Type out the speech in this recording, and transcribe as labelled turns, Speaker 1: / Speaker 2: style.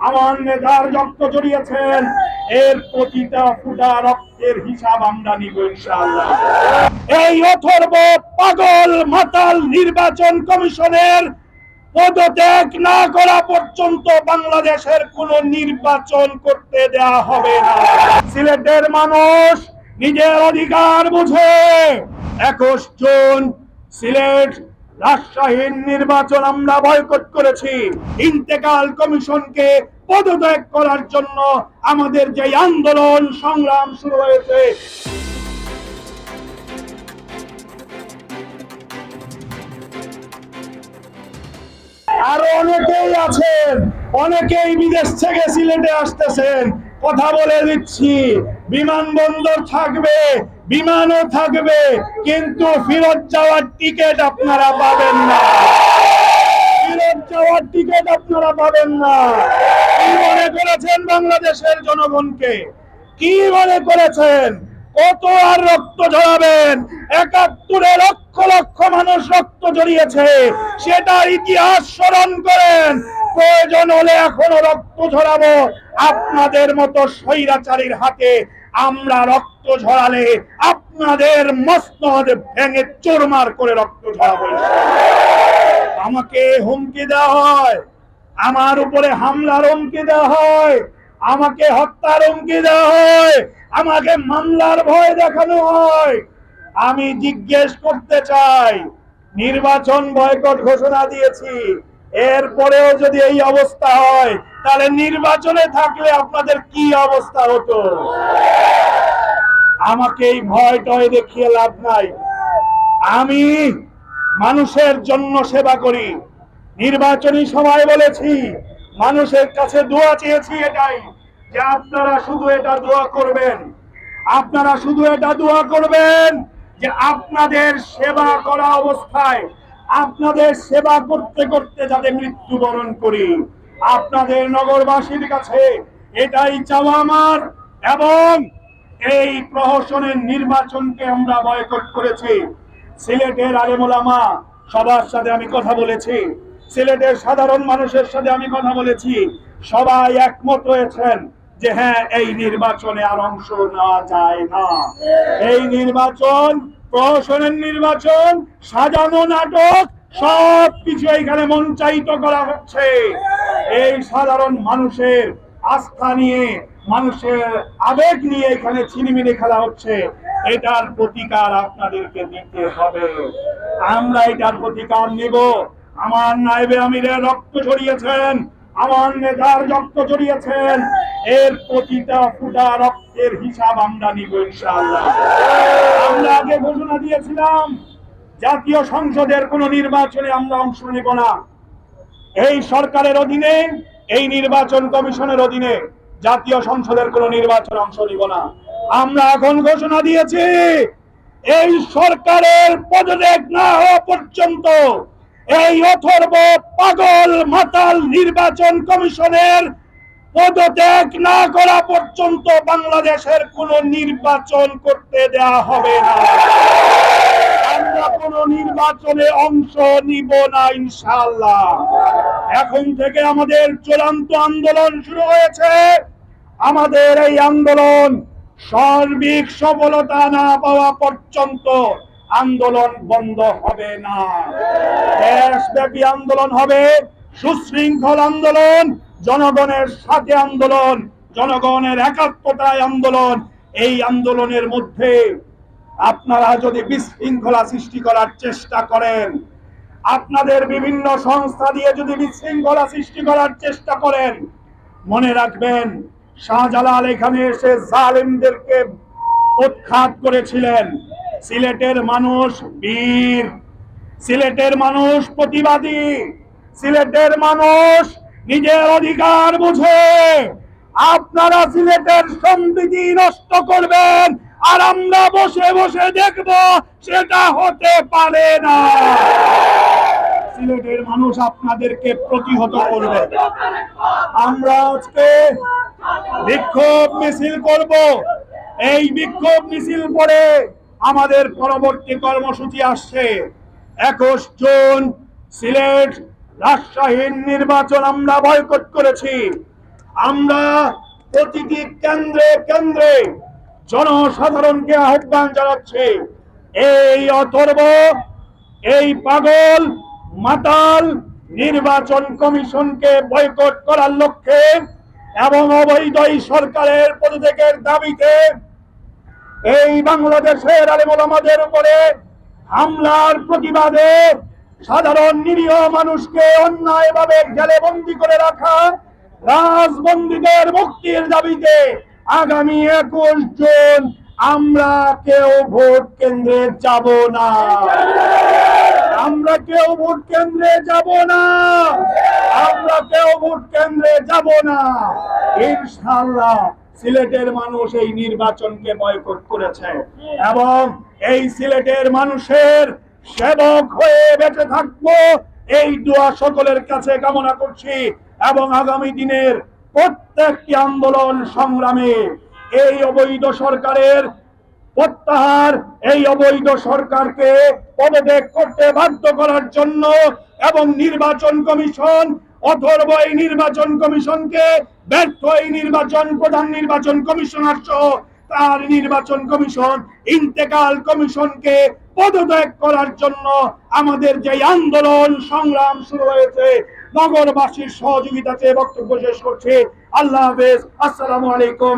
Speaker 1: আমার নেতার রক্ত জড়িয়েছেন, এর প্রতিটা ফুটা রক্তের হিসাব আমরা নিব ইনশাআল্লাহ। এই অথর্ব পাগল মাতাল নির্বাচন কমিশনের পদত্যাগ না করা পর্যন্ত বাংলাদেশের কোন নির্বাচন করতে দেয়া হবে না। সিলেটের মানুষ নিজের অধিকার বুঝে 21 জুন সিলেট রাজশাহীর নির্বাচন আমরা বয়কট করেছি। ইন্তেকাল কমিশনকে পদত্যাগ করার জন্য আমাদের যে আন্দোলন সংগ্রাম শুরু হয়েছে, আরো অনেকেই আছেন, অনেকেই বিদেশ থেকে সিলেটে আসতেছেন। কথা বলে দিচ্ছি, বিমানবন্দর থাকবে, বিমানও থাকবে, কিন্তু ফেরত যাওয়ার টিকিট আপনারা পাবেন না। ফেরত যাওয়ার টিকিট আপনারা পাবেন না। কি মনে করেছেন বাংলাদেশের জনগণকে? কি মনে করেছেন? কত আর রক্ত ঝরাবেন? ৭১ লক্ষ লক্ষ মানুষ রক্ত ঝরিয়েছে, সেটার ইতিহাস স্মরণ করেন। প্রয়োজন হলে এখনো রক্ত ঝরাবো। আপনাদের মতো স্বৈরাচারীর হাতে আমরা রক্ত ঝরালে আপনাদের মস্তক ভেঙে চুরমার করে রক্ত ঝরাবো। আমাকে হুমকি দেওয়া হয়, আমার উপরে হামলার হুমকি দেওয়া হয়, আমাকে হত্যার হুমকি দেওয়া হয়, আমাকে মামলার ভয় দেখানো হয়। আমি জিজ্ঞেস করতে চাই, নির্বাচন বয়কট ঘোষণা দিয়েছি, এরপরেও যদি এই অবস্থা হয়, তাহলে নির্বাচনে থাকলে আপনাদের কি অবস্থা হতো? আমাকে এই ভয় টয় দেখিয়ে লাভ নাই। আমি মানুষের জন্য সেবা করি। নির্বাচনী সভায় বলেছি, মানুষের কাছে দোয়া চেয়েছি এটাই, যে আপনারা শুধু এটা দোয়া করবেন, আপনারা শুধু এটা দোয়া করবেন যে আপনাদের সেবা করা অবস্থায়, আপনাদের সেবা করতে করতে যাতে মৃত্যুবরণ করি। আপনাদের নগরবাসীর কাছে এটাই চাওয়া আমার। এবং এই প্রহসনের নির্বাচনকে আমরা বয়কট করেছি। সিলেটের আলেম ওলামা সবার সাথে আমি কথা বলেছি, সিলেটের সাধারণ মানুষের সাথে আমি কথা বলেছি, সবাই একমত হয়েছেন যে হ্যাঁ, এই নির্বাচনে আর অংশ নেওয়া যায় না। এই নির্বাচন প্রহসনের নির্বাচন, সাজানো নাটক, সবকিছু এখানে মঞ্চায়িত করা হচ্ছে। এই সাধারণ মানুষের আস্থা নিয়ে, মানুষের আবেগ নিয়ে এখানে ছিনিমিনি খেলা হচ্ছে। এটার প্রতিকার আপনাদেরকে দিতে হবে। আমরা এটার প্রতিকার নিব। আমার নায়েবে আমিরের রক্ত ঝরিয়েছেন, আমার নেতার রক্ত ঝরিয়েছেন, এর প্রতিটা ফুটা রক্তের হিসাব আমরা নিব ইনশাআল্লাহ। আমরা আগে ঘোষণা দিয়েছিলাম, জাতীয় সংসদের কোন নির্বাচনে আমরা অংশ নিব না। এই সরকারের অধীনে, এই নির্বাচন কমিশনের অধীনে জাতীয় সংসদের কোন নির্বাচনে অংশ নিব না। আমরা এখন ঘোষণা দিয়েছি, এই সরকারের পদত্যাগ না হওয়া পর্যন্ত, এই অথর্ব পাগল মাতাল নির্বাচন কমিশনের পদত্যাগ না করা পর্যন্ত বাংলাদেশের কোন নির্বাচন করতে দেয়া হবে না। আমরা কোন নির্বাচনে অংশ নিব না ইনশাআল্লাহ। এখন থেকে আমাদের চূড়ান্ত আন্দোলন শুরু হয়েছে। আমাদের এই আন্দোলন সার্বিক সফলতা না পাওয়া পর্যন্ত আন্দোলন বন্ধ হবে না। দেশব্যাপী আন্দোলন হবে, সুশৃঙ্খল আন্দোলন, জনগণের সাথে আন্দোলন, জনগণের একাত্মতায় আন্দোলন। এই আন্দোলনের মধ্যে আপনারা যদি বিশৃঙ্খলা সৃষ্টি করার চেষ্টা করেন, আপনাদের বিভিন্ন সংস্থা দিয়ে যদি বিশৃঙ্খলা সৃষ্টি করার চেষ্টা করেন, মনে রাখবেন, শাহজালাল এখানে এসে জালেমদেরকে উৎখাত করেছিলেন। সিলেটের মানুষ বীর, সিলেটের মানুষ প্রতিবাদী, সিলেটের মানুষ নিজের অধিকার বুঝে। আপনারা সিলেটের সমৃদ্ধি নষ্ট করবেন আর আমরা বসে বসে দেখব, সেটা হতে পারে না। সিলেটের মানুষ আপনাদেরকে প্রতিহত করবে। আমরা আজকে বিক্ষোভ মিছিল করব। এই বিক্ষোভ মিছিল পরে আমাদের পরবর্তী কর্মসূচি আসছে। 21 জুন সিলেট রাজশাহীর নির্বাচন আমরা বয়কট করেছি। আমরা প্রতিটি কেন্দ্রে কেন্দ্রে জনসাধারণকে আহ্বান জানাচ্ছি, এই অথর্ব, এই পাগল মাতাল নির্বাচন কমিশনকে বয়কট করার লক্ষ্যে এবং অবৈধ এই সরকারের পদত্যাগের দাবিতে এই বাংলাদেশের আলেম ওলামাদের উপরে হামলার প্রতিবাদে সাধারণ নিরীহ মানুষকে অন্যায়ভাবে জেলে বন্দী করে রাখা রাজবন্দীদের মুক্তির দাবিতে আগামী 21 জুন আমরা কেউ ভোট কেন্দ্রে যাব না। আমরা কেউ ভোট কেন্দ্রে যাব না। আমরা কেউ ভোট কেন্দ্রে যাব না। ইনশাআল্লাহ সিলেটের মানুষ এই নির্বাচনকে বয়কট করেছে এবং এই সিলেটের মানুষের সেবক হয়ে বেঁচে থাকবো, এই দোয়া সকলের কাছে কামনা করছি। এবং আগামী দিনের প্রত্যেকটি আন্দোলন সংগ্রামে এই অবৈধ সরকারের প্রত্যাহার, এই অবৈধ সরকারকে পদত্যাগ করতে বাধ্য করার জন্য এবং নির্বাচন কমিশন অথর্ব এই নির্বাচন কমিশনকে ব্যর্থ এই প্রধান নির্বাচন কমিশনার সহ তার নির্বাচন কমিশন ইন্তেকাল কমিশনকে পদত্যাগ করার জন্য আমাদের যে আন্দোলন সংগ্রাম শুরু হয়েছে, নগরবাসীর সহযোগিতা চেয়ে বক্তব্য শেষ করছি। আল্লাহ হাফেজ। আসসালামু আলাইকুম।